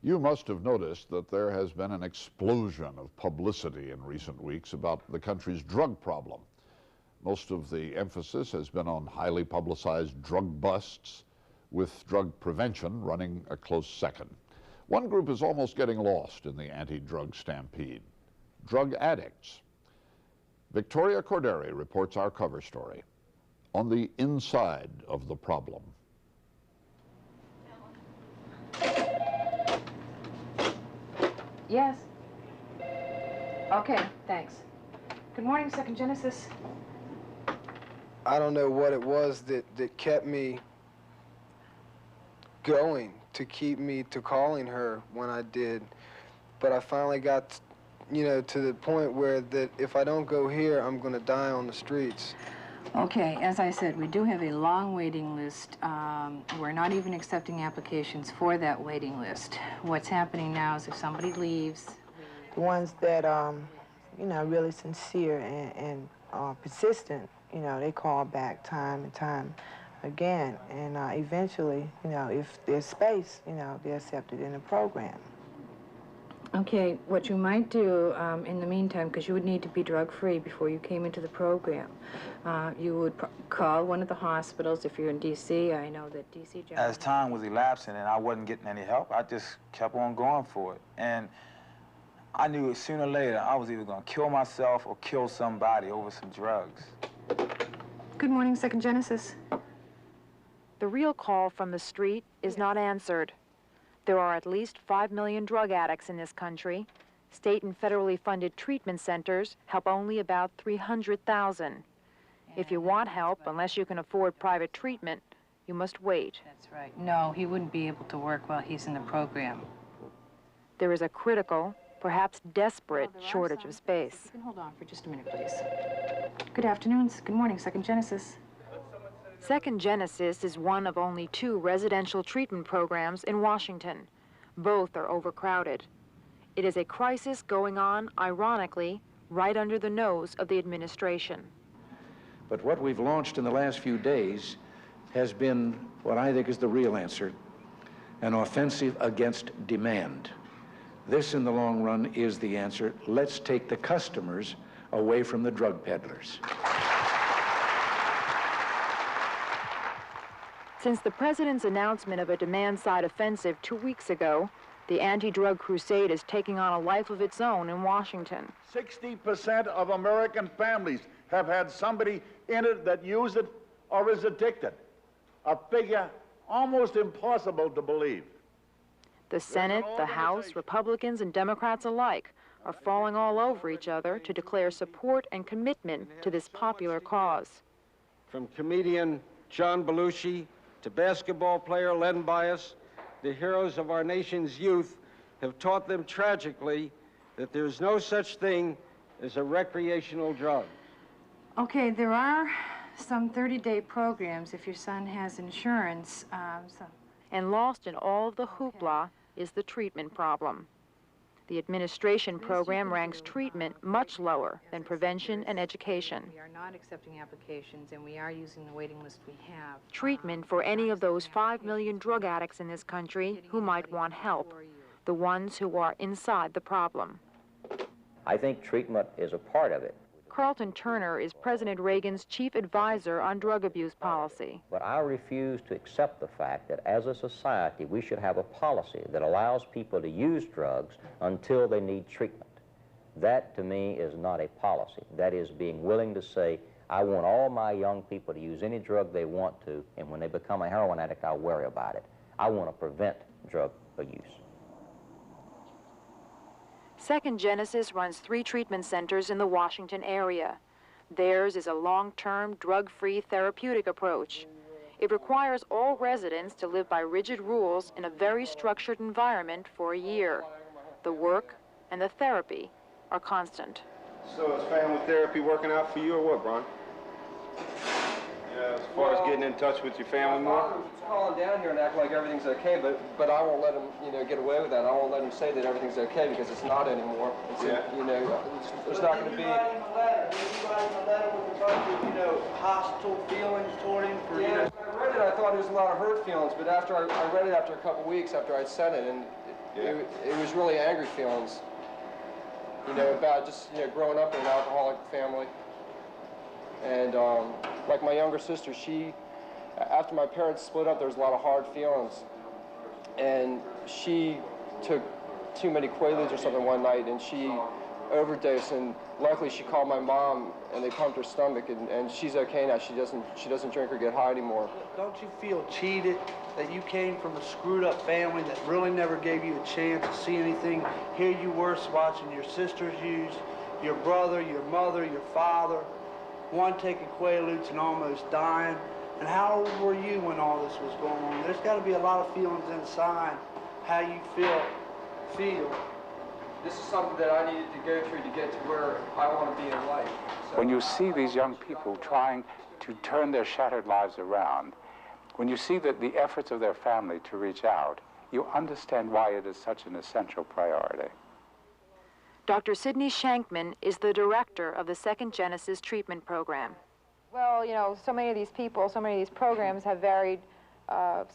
You must have noticed that there has been an explosion of publicity in recent weeks about the country's drug problem. Most of the emphasis has been on highly publicized drug busts, with drug prevention running a close second. One group is almost getting lost in the anti-drug stampede: drug addicts. Victoria Corderi reports our cover story on the inside of the problem. Yes. Okay, thanks. Good morning, Second Genesis. I don't know what it was that kept me going, to keep me to calling her when I did. But I finally got, to the point where that if I don't go here, I'm going to die on the streets. Okay, as I said, we do have a long waiting list. We're not even accepting applications for that waiting list. What's happening now is if somebody leaves... The ones that, really sincere and persistent, they call back time and time again. And eventually, if there's space, they're accepted in the program. Okay, what you might do in the meantime, because you would need to be drug-free before you came into the program, you would call one of the hospitals if you're in D.C. I know that D.C. As time was elapsing and I wasn't getting any help, I just kept on going for it. And I knew sooner or later I was either going to kill myself or kill somebody over some drugs. Good morning, Second Genesis. The real call from the street is not answered. There are at least 5 million drug addicts in this country. State and federally funded treatment centers help only about 300,000. If you want help, unless you can afford private treatment, you must wait. That's right. No, he wouldn't be able to work while he's in the program. There is a critical, perhaps desperate, shortage of space. You can hold on for just a minute, please. Good afternoon. Good morning, Second Genesis. Second Genesis is one of only 2 residential treatment programs in Washington. Both are overcrowded. It is a crisis going on, ironically, right under the nose of the administration. But what we've launched in the last few days has been what I think is the real answer: an offensive against demand. This, in the long run, is the answer. Let's take the customers away from the drug peddlers. Since the president's announcement of a demand-side offensive 2 weeks ago, the anti-drug crusade is taking on a life of its own in Washington. 60% of American families have had somebody in it that use it or is addicted. A figure almost impossible to believe. The Senate, the House, Republicans and Democrats alike are falling all over each other to declare support and commitment to this popular cause. From comedian John Belushi to basketball player Len Bias, the heroes of our nation's youth have taught them tragically that there's no such thing as a recreational drug. Okay, there are some 30-day programs if your son has insurance. And lost in all of the hoopla is the treatment problem. The administration program ranks treatment much lower than prevention and education. We are not accepting applications, and we are using the waiting list we have. Treatment for any of those 5 million drug addicts in this country who might want help, the ones who are inside the problem. I think treatment is a part of it. Carlton Turner is President Reagan's chief advisor on drug abuse policy. But I refuse to accept the fact that as a society we should have a policy that allows people to use drugs until they need treatment. That, to me, is not a policy. That is being willing to say, I want all my young people to use any drug they want to, and when they become a heroin addict, I'll worry about it. I want to prevent drug abuse. Second Genesis runs 3 treatment centers in the Washington area. Theirs is a long-term, drug-free therapeutic approach. It requires all residents to live by rigid rules in a very structured environment for a year. The work and the therapy are constant. So is family therapy working out for you or what, Brian? As far as getting in touch with your family more? My father's calling down here and act like everything's okay, but I won't let him, get away with that. I won't let him say that everything's okay because it's not anymore. It's, there's not going to be. Did you write him a letter with a bunch of, hostile feelings toward him for, read it, I thought it was a lot of hurt feelings, but after I read it after a couple weeks after I'd sent it, and it was really angry feelings, you know, about just, you know, growing up in an alcoholic family. And like my younger sister, after my parents split up, there was a lot of hard feelings. And she took too many Quaaludes or something one night, and she overdosed, and luckily she called my mom, and they pumped her stomach, and she's okay now. She doesn't drink or get high anymore. Don't you feel cheated that you came from a screwed up family that really never gave you a chance to see anything? Here you were watching your sisters use, your brother, your mother, your father, one taking Quaaludes and almost dying. And how old were you when all this was going on? There's got to be a lot of feelings inside, how you feel. This is something that I needed to go through to get to where I want to be in life. So, when you see these young people trying to turn their shattered lives around, when you see that the efforts of their family to reach out, you understand why it is such an essential priority. Dr. Sidney Shankman is the director of the Second Genesis treatment program. Well, you know, so many of these people, so many of these programs have varied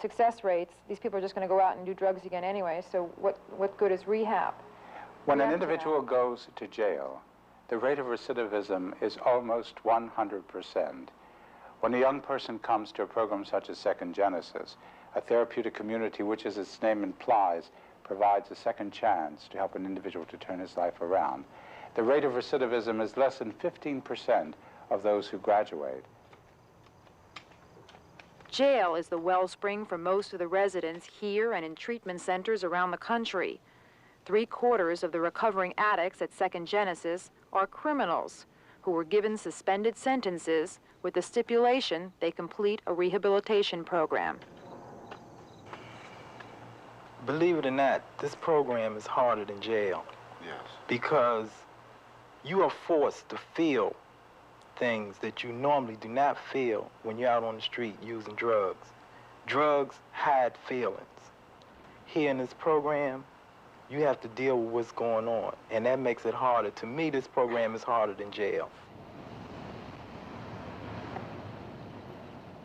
success rates. These people are just going to go out and do drugs again anyway, so what good is rehab? When an individual goes to jail, the rate of recidivism is almost 100%. When a young person comes to a program such as Second Genesis, a therapeutic community which, as its name implies, provides a second chance to help an individual to turn his life around, the rate of recidivism is less than 15% of those who graduate. Jail is the wellspring for most of the residents here and in treatment centers around the country. 3/4 of the recovering addicts at Second Genesis are criminals who were given suspended sentences with the stipulation they complete a rehabilitation program. Believe it or not, this program is harder than jail. Yes. Because you are forced to feel things that you normally do not feel when you're out on the street using drugs. Drugs hide feelings. Here in this program, you have to deal with what's going on, and that makes it harder. To me, this program is harder than jail.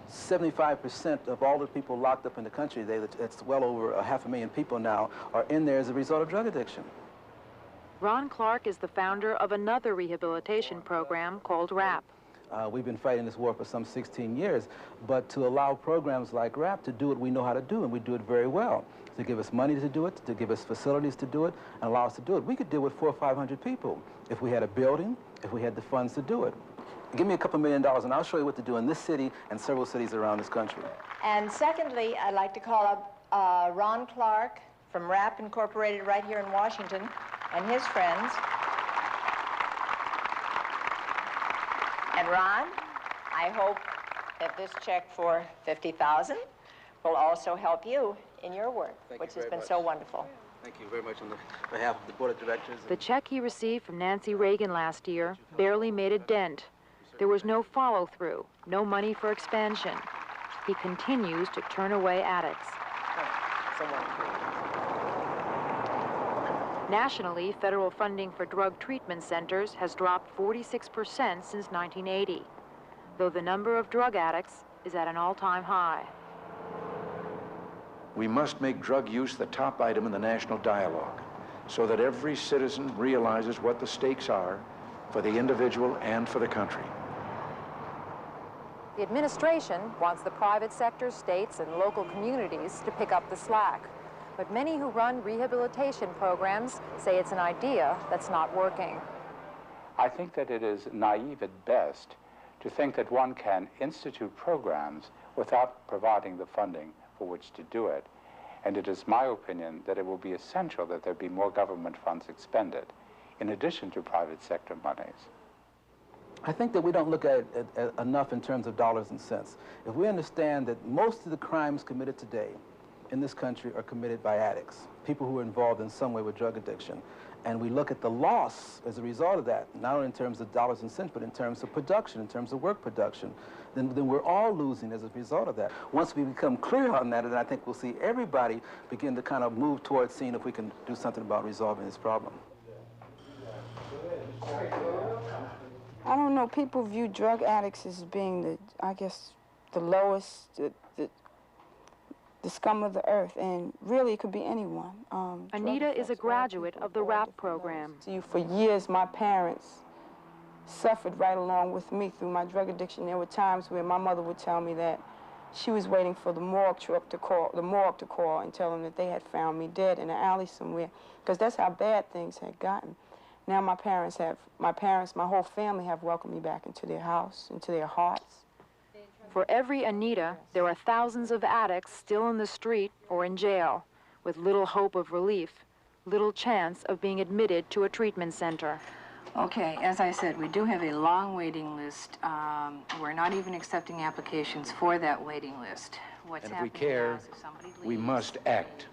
75% of all the people locked up in the country, it's well over 500,000 people now, are in there as a result of drug addiction. Ron Clark is the founder of another rehabilitation program called RAP. We've been fighting this war for some 16 years, but to allow programs like RAP to do what we know how to do, and we do it very well, to give us money to do it, to give us facilities to do it, and allow us to do it. We could deal with 400 or 500 people if we had a building, if we had the funds to do it. Give me a couple $1 million, and I'll show you what to do in this city and several cities around this country. And secondly, I'd like to call up Ron Clark from RAP Incorporated right here in Washington, and his friends. And Ron, I hope that this check for $50,000 will also help you in your work, which has been so wonderful. Thank you very much on behalf of the Board of Directors. The check he received from Nancy Reagan last year barely made a dent. There was no follow-through, no money for expansion. He continues to turn away addicts. Nationally, federal funding for drug treatment centers has dropped 46% since 1980, though the number of drug addicts is at an all-time high. We must make drug use the top item in the national dialogue so that every citizen realizes what the stakes are for the individual and for the country. The administration wants the private sector, states, and local communities to pick up the slack. But many who run rehabilitation programs say it's an idea that's not working. I think that it is naive at best to think that one can institute programs without providing the funding for which to do it. And it is my opinion that it will be essential that there be more government funds expended, in addition to private sector monies. I think that we don't look at it enough in terms of dollars and cents. If we understand that most of the crimes committed today in this country are committed by addicts, people who are involved in some way with drug addiction, and we look at the loss as a result of that, not only in terms of dollars and cents, but in terms of production, in terms of work production, then we're all losing as a result of that. Once we become clear on that, then I think we'll see everybody begin to kind of move towards seeing if we can do something about resolving this problem. I don't know, people view drug addicts as being I guess, the lowest, the scum of the earth, and really it could be anyone. Anita is a graduate of the RAP program. For years, my parents suffered right along with me through my drug addiction. There were times where my mother would tell me that she was waiting for the morgue truck to call, and tell them that they had found me dead in an alley somewhere, because that's how bad things had gotten. Now my whole family have welcomed me back into their house, into their hearts. For every Anita, there are thousands of addicts still in the street or in jail, with little hope of relief, little chance of being admitted to a treatment center. Okay, as I said, we do have a long waiting list. We're not even accepting applications for that waiting list. And if we care, we must act.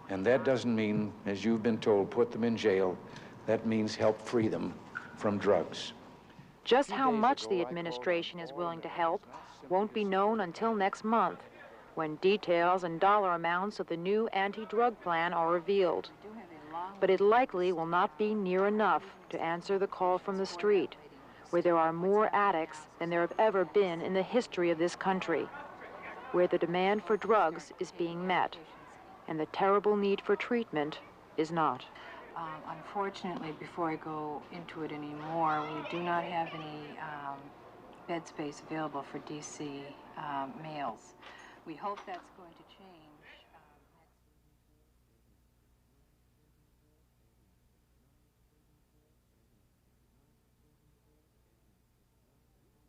And that doesn't mean, as you've been told, put them in jail. That means help free them from drugs. Just how much the administration is willing to help won't be known until next month, when details and dollar amounts of the new anti-drug plan are revealed. But it likely will not be near enough to answer the call from the street, where there are more addicts than there have ever been in the history of this country, where the demand for drugs is being met, and the terrible need for treatment is not. Unfortunately, before I go into it anymore, we do not have any bed space available for DC males. We hope that's going to